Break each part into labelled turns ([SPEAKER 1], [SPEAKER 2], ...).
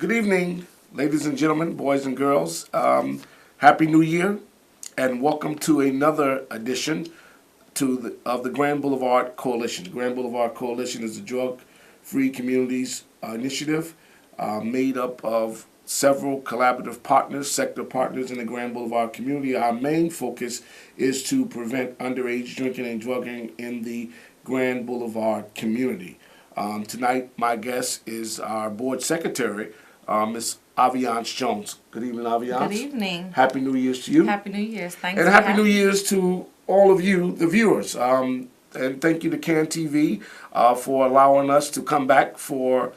[SPEAKER 1] Good evening, ladies and gentlemen, boys and girls. Happy New Year, and welcome to another edition of the Grand Boulevard Coalition. The Grand Boulevard Coalition is a drug-free communities initiative made up of several collaborative partners, sector partners in the Grand Boulevard community. Our main focus is to prevent underage drinking and drugging in the Grand Boulevard community. Tonight, my guest is our board secretary, Ms. Aviance Jones. Good evening, Aviance.
[SPEAKER 2] Good evening.
[SPEAKER 1] Happy New Year's to you.
[SPEAKER 2] Happy New Year's. Thanks.
[SPEAKER 1] And Happy New Year's to all of you, the viewers. And thank you to CAN TV for allowing us to come back for,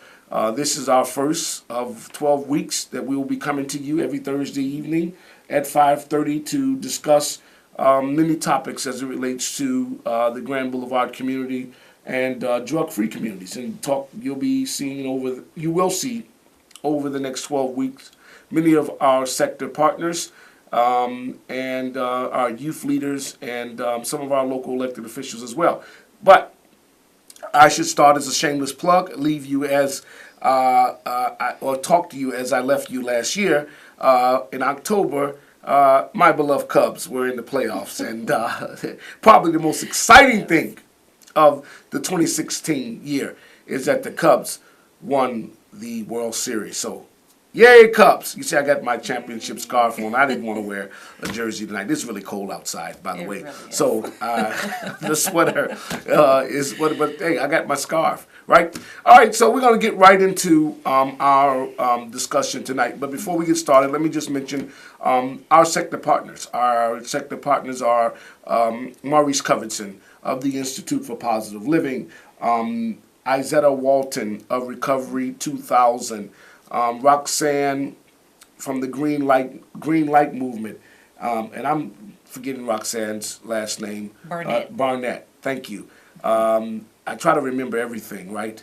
[SPEAKER 1] this is our first of 12 weeks that we will be coming to you every Thursday evening at 5:30 to discuss many topics as it relates to the Grand Boulevard community and drug-free communities. And you will see over the next 12 weeks many of our sector partners and our youth leaders and some of our local elected officials as well. But I should start as a shameless plug, leave you as or talk to you as I left you last year in October. My beloved Cubs were in the playoffs, and probably the most exciting thing of the 2016 year is that the Cubs won the World Series. So, yay, Cubs! You see, I got my championship scarf on. I didn't want to wear a jersey tonight. It's really cold outside, by the way.
[SPEAKER 2] Really is.
[SPEAKER 1] So, the sweater is what, but hey, I got my scarf, right? All right, so we're going to get right into our discussion tonight. But before we get started, let me just mention our sector partners. Our sector partners are Maurice Covetson of the Institute for Positive Living, Izetta Walton of Recovery 2000, Roxanne from the Green Light Movement, and I'm forgetting Roxanne's last name. Barnett. Thank you. I try to remember everything, right?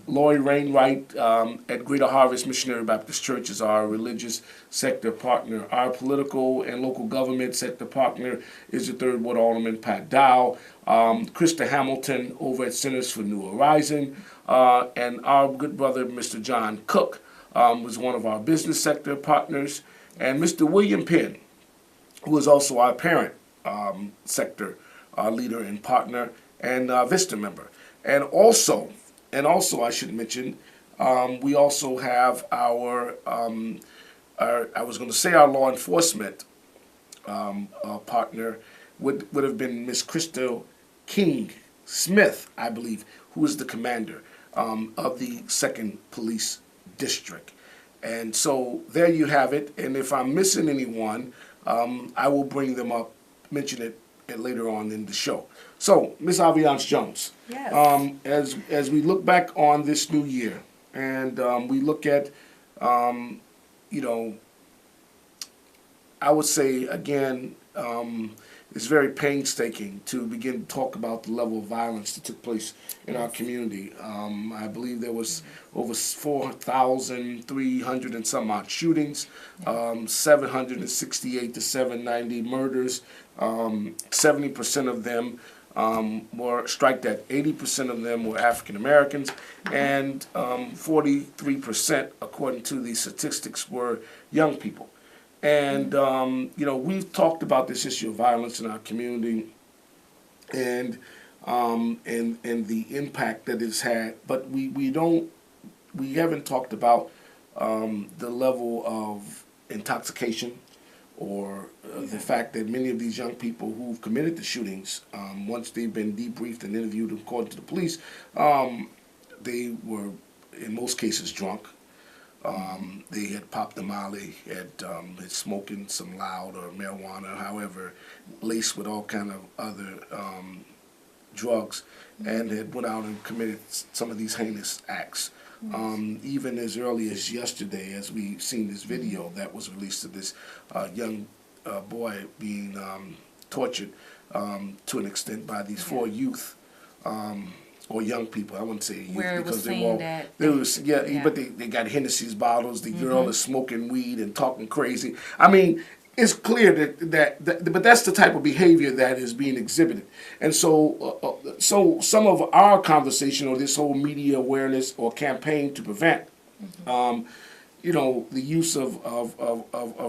[SPEAKER 1] Lori Rainwright at Greater Harvest Missionary Baptist Church is our religious sector partner. Our political and local government sector partner is the 3rd Ward Alderman Pat Dow, Krista Hamilton over at Centers for New Horizon, and our good brother, Mr. John Cook, was one of our business sector partners, and Mr. William Penn, who is also our parent sector leader and partner, and Vista member. And also I should mention, we also have our I was going to say our law enforcement partner would have been Miss Crystal King Smith, I believe, who is the commander of the 2nd Police District. And so there you have it. And if I'm missing anyone, I will bring them up, mention it later on in the show. So, Ms. Aviance Jones,
[SPEAKER 2] Yes.
[SPEAKER 1] as we look back on this new year, and we look at, I would say again, it's very painstaking to begin to talk about the level of violence that took place in our community. I believe there was over 4,300 and some odd shootings, 768 to 790 murders. 70% of them were striked at. 80% of them were African Americans, and 43%, according to the statistics, were young people. And we've talked about this issue of violence in our community, and the impact that it's had, but we haven't talked about the level of intoxication, or the fact that many of these young people who've committed the shootings, once they've been debriefed and interviewed according to the police, they were in most cases drunk. They had popped the molly, had smoking some loud or marijuana, however, laced with all kind of other drugs, and had went out and committed some of these heinous acts. Even as early as yesterday, as we've seen this video that was released of this young boy being tortured to an extent by these 4 youth or young people. I wouldn't say youth,
[SPEAKER 2] Where it was
[SPEAKER 1] because
[SPEAKER 2] saying
[SPEAKER 1] but they got Hennessy's bottles. The girl is smoking weed and talking crazy. I mean, it's clear but that's the type of behavior that is being exhibited. And so some of our conversation, or this whole media awareness or campaign to prevent The use of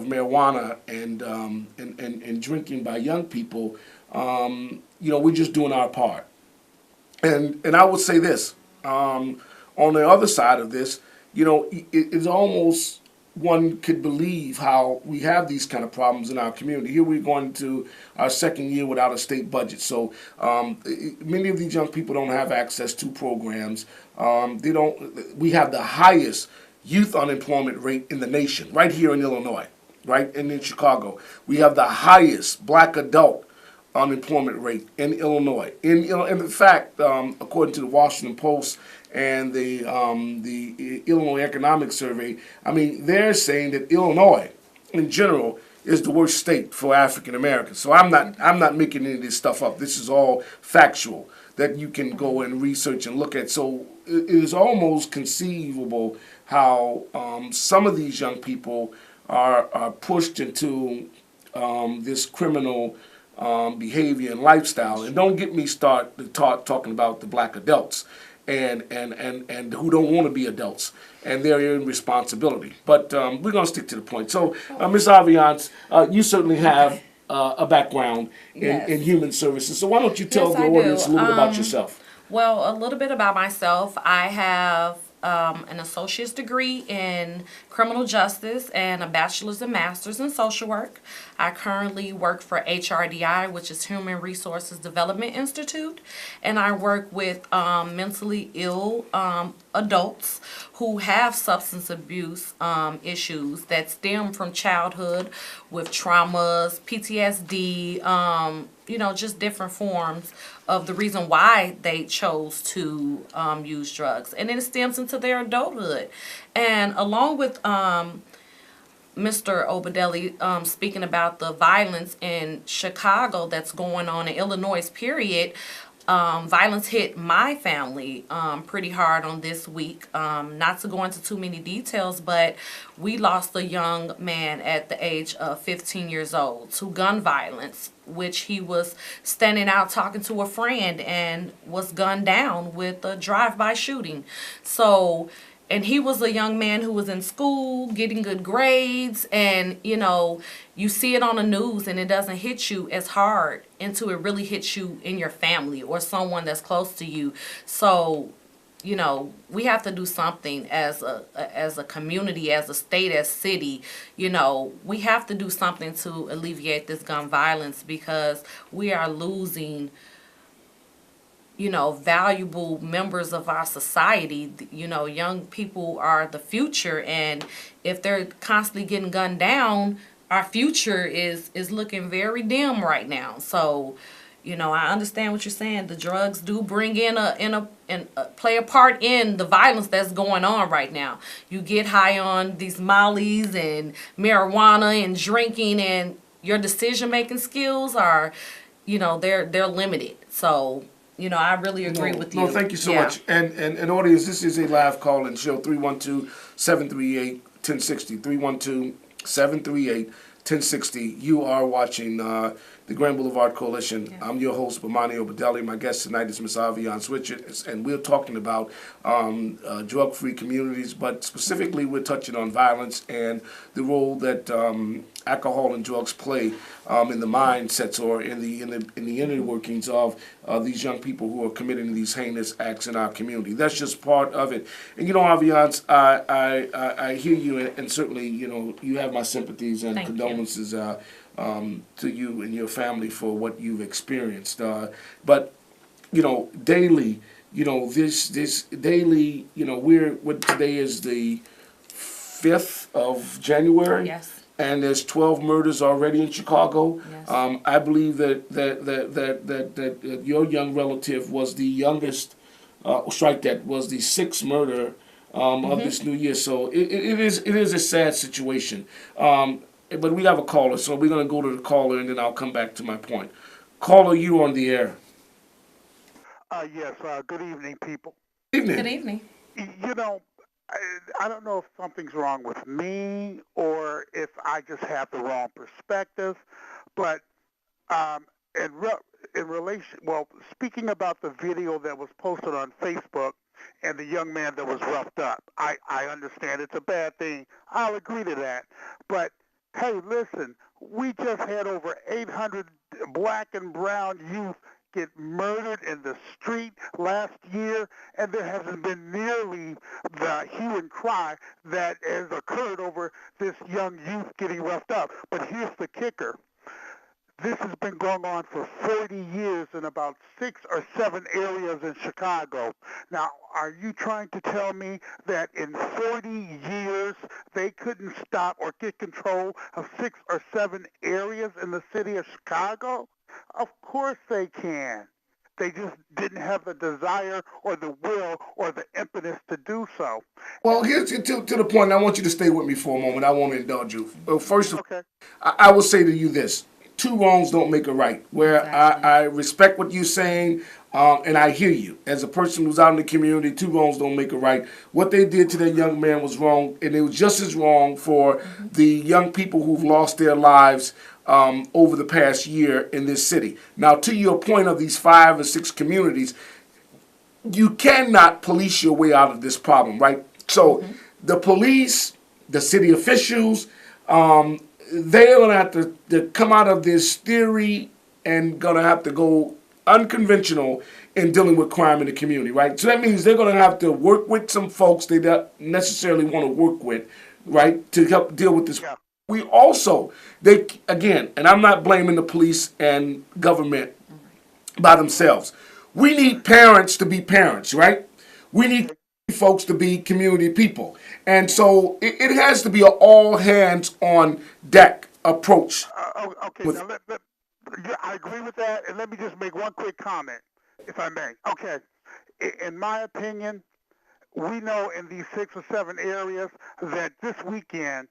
[SPEAKER 1] marijuana and drinking by young people, we're just doing our part. And I would say this, on the other side of this, it's almost one could believe how we have these kind of problems in our community. Here we're going to our second year without a state budget, so many of these young people don't have access to programs. They don't. We have the highest youth unemployment rate in the nation, right here in Illinois, right, and in Chicago. We have the highest black adult unemployment rate in Illinois. In fact, according to the Washington Post and the Illinois Economic Survey, I mean, they're saying that Illinois, in general, is the worst state for African Americans. So I'm not making any of this stuff up. This is all factual that you can go and research and look at. So it is almost conceivable how some of these young people are pushed into this criminal behavior and lifestyle. And don't get me talking about the black adults and who don't want to be adults and their irresponsibility. But we're going to stick to the point. So, Ms. Aviance, you certainly have a background in human services. So why don't you tell
[SPEAKER 2] Yes,
[SPEAKER 1] the
[SPEAKER 2] I
[SPEAKER 1] audience a
[SPEAKER 2] do.
[SPEAKER 1] little bit about yourself?
[SPEAKER 2] Well, a little bit about myself. I have an associate's degree in criminal justice and a bachelor's and master's in social work. I currently work for HRDI, which is Human Resources Development Institute, and I work with mentally ill adults who have substance abuse issues that stem from childhood with traumas, PTSD, just different forms of the reason why they chose to use drugs. And then it stems into their adulthood. And along with Mr. Obedelli speaking about the violence in Chicago that's going on in Illinois, period, violence hit my family pretty hard on this week. Not to go into too many details, but we lost a young man at the age of 15 years old to gun violence, which he was standing out talking to a friend and was gunned down with a drive-by shooting. So, and he was a young man who was in school, getting good grades, and, you see it on the news and it doesn't hit you as hard until it really hits you in your family or someone that's close to you. So, we have to do something as a community, as a state, as city. We have to do something to alleviate this gun violence because we are losing valuable members of our society. Young people are the future, and if they're constantly getting gunned down, our future is looking very dim right now. So, I understand what you're saying. The drugs do bring in play a part in the violence that's going on right now. You get high on these mollies and marijuana and drinking, and your decision making skills are, they're limited. So, I really agree with you.
[SPEAKER 1] No, thank you so much. And audience, this is a live call-in show, 312-738-1060, 312-738-1060. You are watching the Grand Boulevard Coalition. Yeah. I'm your host, Bomani Obedelli. My guest tonight is Ms. Aviance Richard, and we're talking about drug-free communities, but specifically we're touching on violence and the role that alcohol and drugs play in the mindsets or in the inner workings of these young people who are committing these heinous acts in our community. That's just part of it. And Aviance, I hear you, and certainly you have my sympathies and
[SPEAKER 2] Thank
[SPEAKER 1] condolences to you and your family for what you've experienced. But daily, this daily, today is the 5th of January.
[SPEAKER 2] Yes.
[SPEAKER 1] And there's 12 murders already in Chicago.
[SPEAKER 2] Yes.
[SPEAKER 1] I believe that your young relative was the youngest. Strike that was the 6th murder of this new year. So it is a sad situation. But we have a caller, so we're going to go to the caller, and then I'll come back to my point. Caller, you on the air.
[SPEAKER 3] Yes, good evening, people.
[SPEAKER 1] Evening.
[SPEAKER 2] Good evening.
[SPEAKER 3] I don't know if something's wrong with me or if I just have the wrong perspective, but in relation, speaking about the video that was posted on Facebook and the young man that was roughed up. I understand it's a bad thing. I'll agree to that. But hey, listen, we just had over 800 black and brown youth get murdered in the street last year, and there hasn't been nearly the hue and cry that has occurred over this young youth getting roughed up. But here's the kicker. This has been going on for 40 years in about 6 or 7 areas in Chicago. Now, are you trying to tell me that in 40 years they couldn't stop or get control of 6 or 7 areas in the city of Chicago? Of course they can. They just didn't have the desire or the will or the impetus to do so.
[SPEAKER 1] Well, here's to the point. I want you to stay with me for a moment. I won't indulge you. Well, first of
[SPEAKER 3] Okay.
[SPEAKER 1] all, I will say to you this. Two wrongs don't make a right. Where
[SPEAKER 2] Exactly.
[SPEAKER 1] I respect what you're saying, and I hear you. As a person who's out in the community, two wrongs don't make a right. What they did to that young man was wrong, and it was just as wrong for the young people who've lost their lives over the past year in this city. Now, to your point of these 5 or 6 communities, you cannot police your way out of this problem, right? So the police, the city officials, they're going to have to come out of this theory and going to have to go unconventional in dealing with crime in the community, right? So that means they're going to have to work with some folks they don't necessarily want to work with, right, to help deal with this.
[SPEAKER 3] Yeah.
[SPEAKER 1] We also, they again, and I'm not blaming the police and government by themselves. We need parents to be parents, right? We need folks to be community people. And so it has to be an all hands on deck approach.
[SPEAKER 3] Okay, now yeah, I agree with that, and let me just make one quick comment, if I may. Okay, in my opinion, we know in these 6 or 7 areas that this weekend,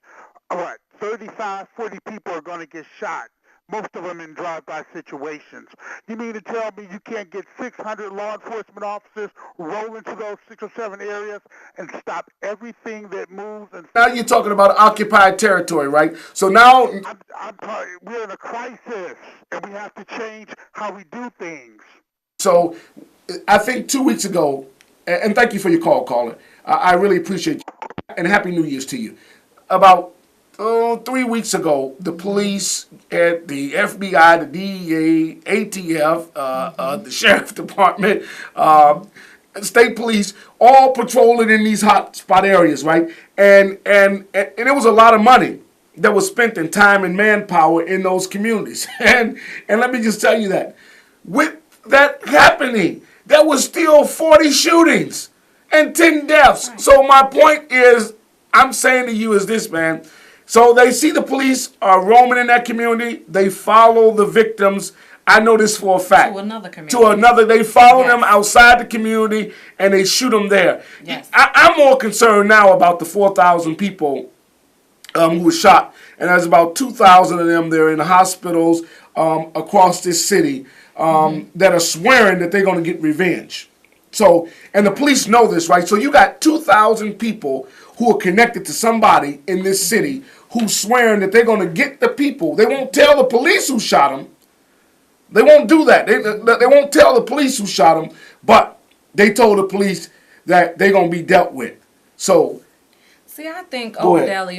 [SPEAKER 3] 35, 40 people are going to get shot. Most of them in drive-by situations. You mean to tell me you can't get 600 law enforcement officers roll into those 6 or 7 areas and stop everything that moves? And
[SPEAKER 1] Now you're talking about occupied territory, right? So now,
[SPEAKER 3] we're in a crisis, and we have to change how we do things.
[SPEAKER 1] so I think 2 weeks ago, and thank you for your call, caller. I really appreciate you, and Happy New Year's to you. About 3 weeks ago, the police, at the FBI, the DEA, ATF, the sheriff department, state police, all patrolling in these hot spot areas, right? And it was a lot of money that was spent in time and manpower in those communities. And let me just tell you that with that happening, there was still 40 shootings and 10 deaths. So my point is, I'm saying to you is this, man. So they see the police are roaming in that community. They follow the victims. I know this for a fact.
[SPEAKER 2] To another community.
[SPEAKER 1] To another. They follow
[SPEAKER 2] Yes.
[SPEAKER 1] them outside the community and they shoot them there.
[SPEAKER 2] Yes.
[SPEAKER 1] I'm more concerned now about the 4,000 people who were shot. And there's about 2,000 of them. They're in hospitals across this city that are swearing that they're going to get revenge. So, and the police know this, right? So you got 2,000 people who are connected to somebody in this city who's swearing that they're going to get the people. They won't tell the police who shot them. They won't do that. They won't tell the police who shot them, but they told the police that they're going to be dealt with. So,
[SPEAKER 2] See, I think,
[SPEAKER 1] Go ahead.
[SPEAKER 2] Odell,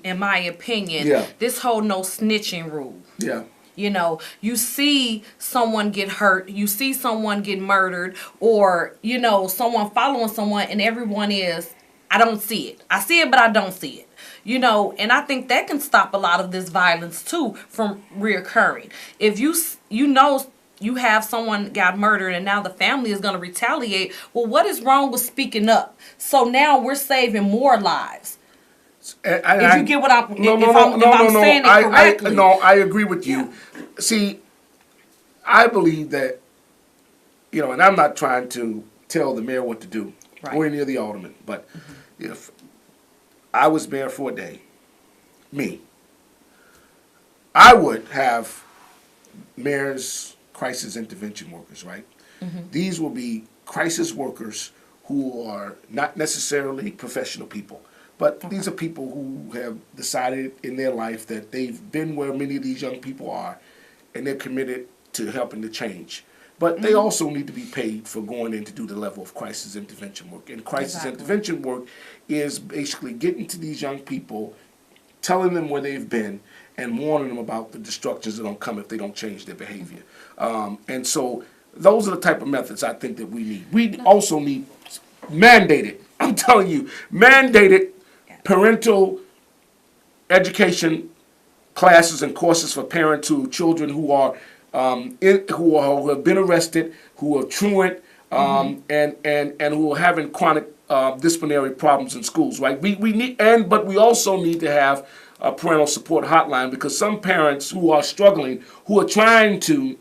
[SPEAKER 2] in my opinion,
[SPEAKER 1] Yeah.
[SPEAKER 2] this whole no snitching rule.
[SPEAKER 1] yeah.
[SPEAKER 2] You know, you see someone get hurt, you see someone get murdered, or, you know, someone following someone, and everyone is, I don't see it. I see it, but I don't see it. You know, and I think that can stop a lot of this violence, too, from reoccurring. If you know you have someone got murdered and now the family is going to retaliate, well, what is wrong with speaking up? So now we're saving more lives. If you get what I'm saying it correctly.
[SPEAKER 1] I agree with you. See, I believe that, you know, and I'm not trying to tell the mayor what to do or any of the aldermen, but if I was mayor for a day, I would have mayor's crisis intervention workers, right? These will be crisis workers who are not necessarily professional people. But these are people who have decided in their life that they've been where many of these young people are, and they're committed to helping to change. but they also need to be paid for going in to do the level of crisis intervention work. And crisis intervention work is basically getting to these young people, telling them where they've been, and warning them about the destructions that don't come if they don't change their behavior. And so those are the type of methods I think that we need. We also need mandated, I'm telling you, mandated parental education classes and courses for parents who children who are who have been arrested, who are truant, and who are having chronic disciplinary problems in schools. Right? We need, but we also need to have a parental support hotline, because some parents who are struggling, who are trying to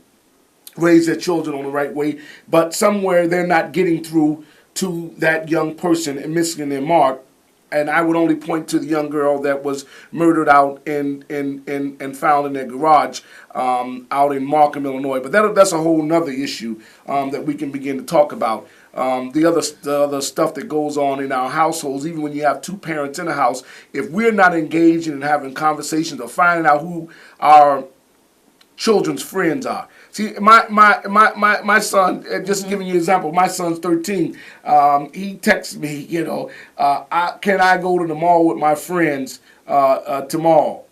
[SPEAKER 1] raise their children on the right way, but somewhere they're not getting through to that young person and missing their mark. And I would only point to the young girl that was murdered out and found in their garage out in Markham, Illinois. But that's a whole nother issue that we can begin to talk about. The other stuff that goes on in our households, even when you have two parents in a house, if we're not engaging and having conversations or finding out who our children's friends are. See, my son, just giving you an example, my son's 13. He texts me, can I go to the mall with my friends tomorrow?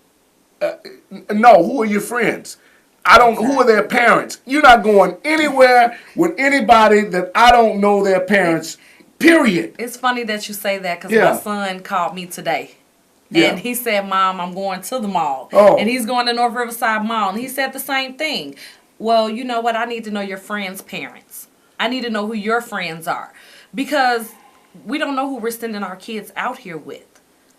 [SPEAKER 1] No, who are your friends? I don't. Who are their parents? You're not going anywhere with anybody that I don't know their parents, period.
[SPEAKER 2] It's funny that you say that, because my son called me today. And he said, Mom, I'm going to the mall. Oh. And he's going to North Riverside Mall. And he said the same thing. Well, you know what? I need to know your friends' parents. I need to know who your friends are. Because we don't know who we're sending our kids out here with.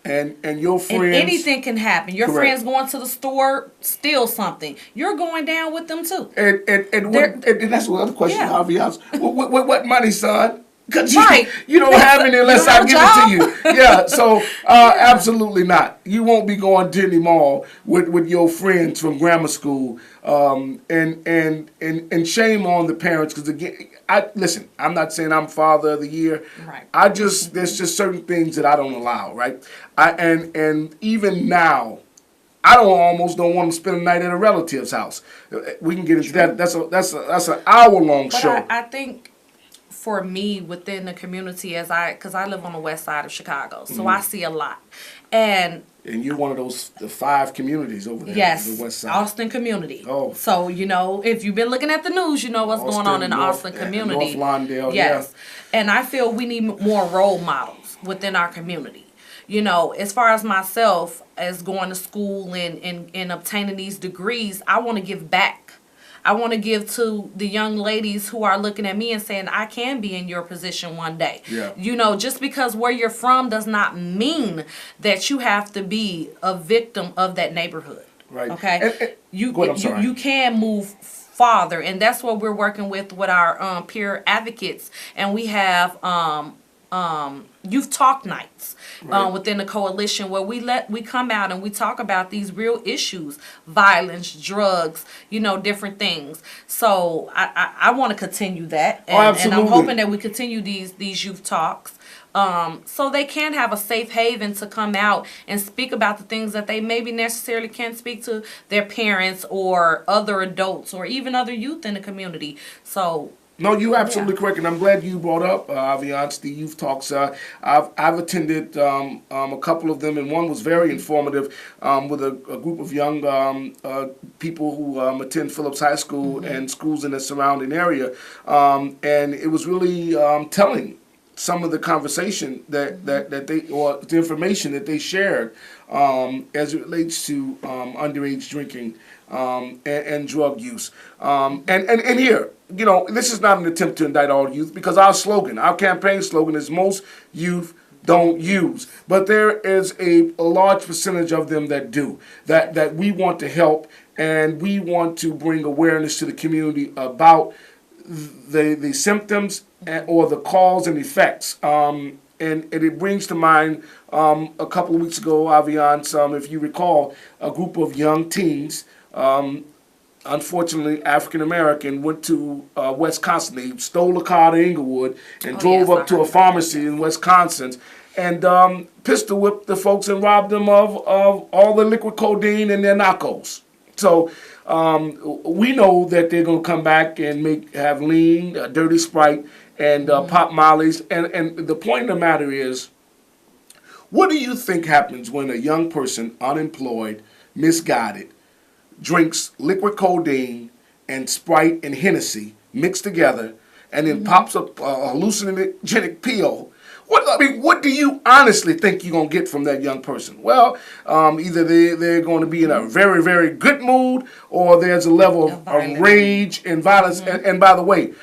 [SPEAKER 1] And your friends...
[SPEAKER 2] And anything can happen. Your friends going to the store, steal something. You're going down with them, too.
[SPEAKER 1] And that's another question, Harvey. What money, son? Because
[SPEAKER 2] right.
[SPEAKER 1] you don't have any unless I give it to you. Yeah, so absolutely not. You won't be going to any mall with your friends from grammar school. And shame on the parents, because again, listen, I'm not saying I'm father of the year.
[SPEAKER 2] Right.
[SPEAKER 1] There's just certain things that I don't allow, right? And even now, I almost don't want to spend a night at a relative's house. We can get into that. That's an hour-long show.
[SPEAKER 2] I think for me within the community, because I live on the west side of Chicago, so I see a lot. And
[SPEAKER 1] you're one of the 5 communities over there.
[SPEAKER 2] Yes,
[SPEAKER 1] on the west side.
[SPEAKER 2] Austin community.
[SPEAKER 1] Oh.
[SPEAKER 2] So, if you've been looking at the news, you know what's going on in the Austin community.
[SPEAKER 1] North Lawndale,
[SPEAKER 2] yes. And I feel we need more role models within our community. As far as myself, as going to school and obtaining these degrees, I want to give back. I want to give to the young ladies who are looking at me and saying, I can be in your position one day. Yeah. Just because where you're from does not mean that you have to be a victim of that neighborhood. Right. Okay? You can move farther, and that's what we're working with our peer advocates. And we have youth talk nights within the coalition, where we come out and we talk about these real issues, violence, drugs, different things. So I want to continue that, and I'm hoping that we continue these youth talks, so they can have a safe haven to come out and speak about the things that they maybe necessarily can't speak to their parents or other adults or even other youth in the community. So.
[SPEAKER 1] No, you're absolutely correct, and I'm glad you brought up Aviance, the youth talks. I've attended a couple of them, and one was very informative with a group of young people who attend Phillips High School and schools in the surrounding area, and it was really telling some of the conversation that they, or the information that they shared as it relates to underage drinking and drug use. And here, this is not an attempt to indict all youth, because our campaign slogan is most youth don't use. But there is a large percentage of them that do, that we want to help, and we want to bring awareness to the community about the symptoms or the cause and effects. And it brings to mind a couple of weeks ago, Aviance, if you recall, a group of young teens, unfortunately African-American, went to Wisconsin. They stole a car to Inglewood and drove up to a pharmacy in Wisconsin and pistol whipped the folks and robbed them of all the liquid codeine and their narcos. So we know that they're going to come back and have lean, dirty Sprite, and pop Mollies. And the point of the matter is, what do you think happens when a young person, unemployed, misguided, drinks liquid codeine and Sprite and Hennessy mixed together, and then pops up a hallucinogenic pill? What do you honestly think you're going to get from that young person? Well, either they're going to be in a very, very good mood, or there's a level of rage and violence. And by the way,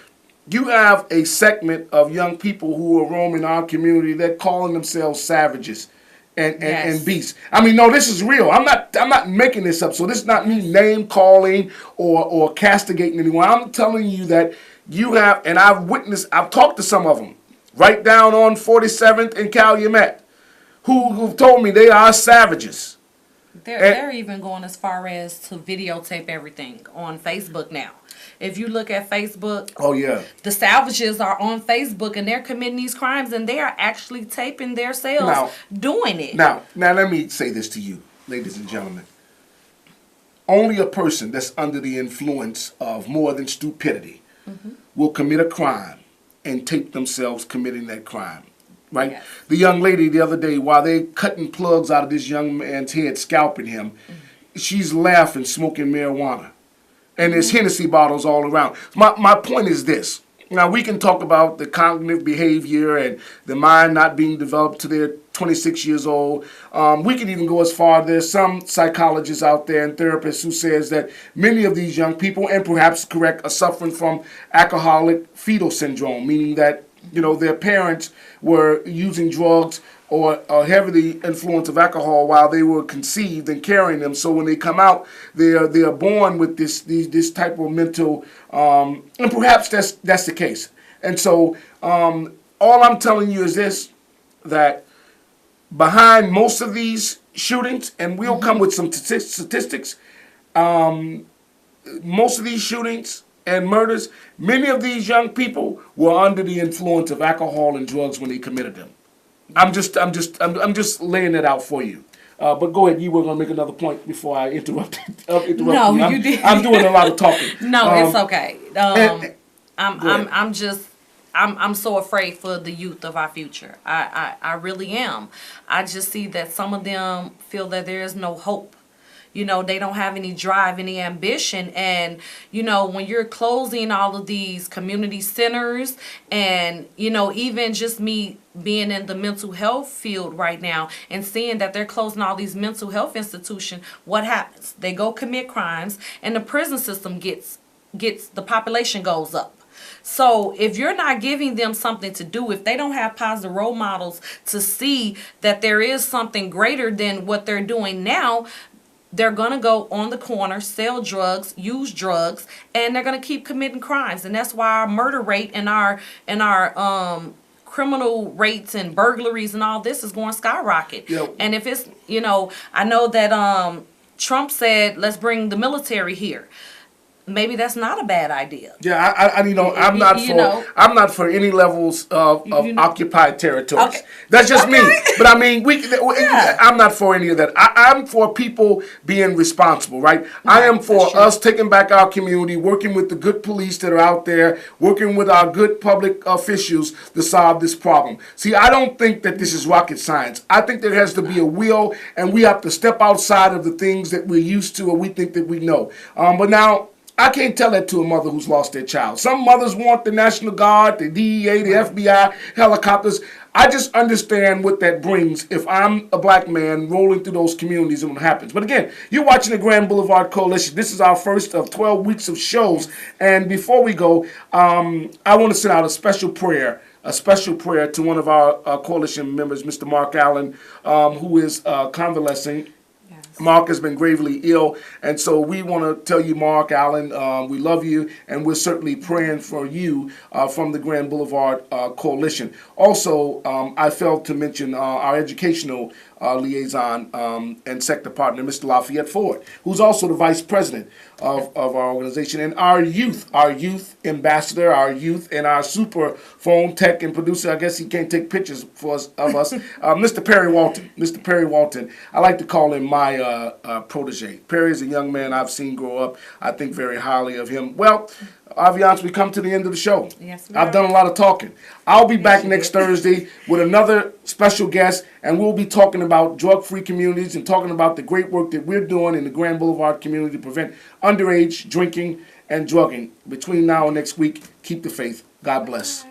[SPEAKER 1] you have a segment of young people who are roaming our community that calling themselves savages and beasts. I mean, no, this is real. I'm not making this up. So this is not me name calling or castigating anyone. I'm telling you that you have, and I've talked to some of them right down on 47th and Calumet who've told me they are savages.
[SPEAKER 2] They're even going as far as to videotape everything on Facebook now. If you look at Facebook,
[SPEAKER 1] oh yeah,
[SPEAKER 2] the savages are on Facebook and they're committing these crimes, and they are actually taping themselves doing it.
[SPEAKER 1] Now let me say this to you, ladies and gentlemen. Only a person that's under the influence of more than stupidity will commit a crime and tape themselves committing that crime. Right? Yes. The young lady the other day, while they cutting plugs out of this young man's head, scalping him, she's laughing, smoking marijuana. And there's Hennessy bottles all around. My point is this. Now, we can talk about the cognitive behavior and the mind not being developed till they're 26 years old. We can even go as far, there's some psychologists out there and therapists who says that many of these young people, and perhaps correct, are suffering from alcoholic fetal syndrome, meaning that their parents were using drugs or heavily influence of alcohol while they were conceived and carrying them. So when they come out, they are born with this type of mental, and perhaps that's the case. And so all I'm telling you is this, that behind most of these shootings, and we'll come with some statistics, most of these shootings and murders, many of these young people were under the influence of alcohol and drugs when they committed them. I'm just laying it out for you. But go ahead. You were going to make another point before I interrupt
[SPEAKER 2] no,
[SPEAKER 1] you.
[SPEAKER 2] You did.
[SPEAKER 1] I'm doing a lot of talking.
[SPEAKER 2] No, it's okay. I'm so afraid for the youth of our future. I really am. I just see that some of them feel that there is no hope. They don't have any drive, any ambition. And, when you're closing all of these community centers and, even just me being in the mental health field right now and seeing that they're closing all these mental health institutions, what happens? They go commit crimes and the prison system gets the population goes up. So if you're not giving them something to do, if they don't have positive role models to see that there is something greater than what they're doing now, they're going to go on the corner, sell drugs, use drugs, and they're going to keep committing crimes. And that's why our murder rate and our criminal rates and burglaries and all this is going skyrocket. Yep. And if it's, I know that Trump said, let's bring the military here. Maybe that's not a bad idea.
[SPEAKER 1] Yeah, I'm not for any levels of occupied territories. Okay. That's just me. But I mean, I'm not for any of that. I'm for people being responsible, right? I am for us taking back our community, working with the good police that are out there, working with our good public officials to solve this problem. See, I don't think that this is rocket science. I think there has to be a will, and we have to step outside of the things that we're used to or we think that we know. But now, I can't tell that to a mother who's lost their child. Some mothers want the National Guard, the DEA, the FBI, helicopters. I just understand what that brings if I'm a black man rolling through those communities and what happens. But again, you're watching the Grand Boulevard Coalition. This is our first of 12 weeks of shows. And before we go, I want to send out a special prayer to one of our coalition members, Mr. Mark Allen, who is convalescing. Mark has been gravely ill, and so we want to tell you, Mark Allen, we love you, and we're certainly praying for you from the Grand Boulevard Coalition. Also, I failed to mention our educational liaison and sector partner, Mr. Lafayette Ford, who's also the vice president of our organization, and our youth ambassador, our youth, and our super phone tech and producer. I guess he can't take pictures for us, of us, Mr. Perry Walton. Mr. Perry Walton. I like to call him my protege. Perry is a young man I've seen grow up. I think very highly of him. Well, Aviance, we come to the end of the show.
[SPEAKER 2] Yes, we
[SPEAKER 1] I've
[SPEAKER 2] are.
[SPEAKER 1] done a lot of talking. I'll be back
[SPEAKER 2] you
[SPEAKER 1] next
[SPEAKER 2] did.
[SPEAKER 1] Thursday with another special guest, and we'll be talking about drug-free communities and talking about the great work that we're doing in the Grand Boulevard community to prevent underage drinking and drugging. Between now and next week, keep the faith. God bless.